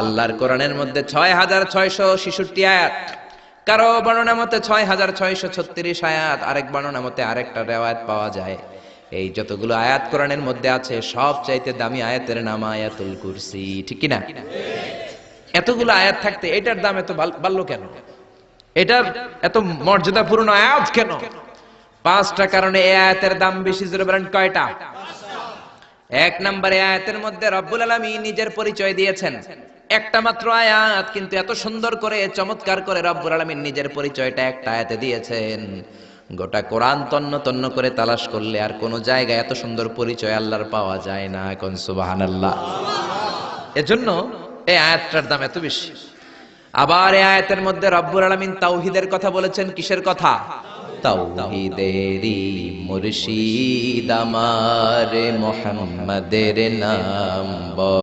আল্লাহর কোরআনের মধ্যে ৬৬৬৬ আয়াত, কারো বর্ণনা মতে ৬৬৩৬ আয়াত, আরেক বর্ণনা মতে আরেকটা রিওয়ায়াত পাওয়া যায়। এই যতগুলো আয়াত কোরআনের মধ্যে আছে সবচাইতে দামি আয়াতের নাম আয়াতুল কুরসি, ঠিক কি না? এতগুলো আয়াত থাকতে এটার দাম এত বাড়লো কেন? এটার এত মর্যাদাপূর্ণ আয়াত কেন? ৫টা কারণে এই আয়াতের দাম বেশি। জোরে বলেন কয়টা? ১ নম্বরে আয়াতের মধ্যে রব্বুল আলামিন নিজের পরিচয় দিয়েছেন। একটা মাত্র আয়াত, কিন্তু এত সুন্দর করে চমৎকার করে রব্বুল আলামিন নিজের পরিচয়টা একটা আয়াতে দিয়েছেন। গোটা কোরআন তন্ন তন্ন করে তালাশ করলে আর কোন জায়গায় এত সুন্দর পরিচয় আল্লাহর পাওয়া যায় না। কোন সুবহানাল্লাহ। এজন্য এই আয়াতটার দাম এত বেশি। আবার এই আয়াতের মধ্যে রব্বুল আলামিন তাওহীদের কথা বলেছেন। কিসের কথা? তাওহীদেরই মুর্শিদ আমার মুহাম্মাদের নাম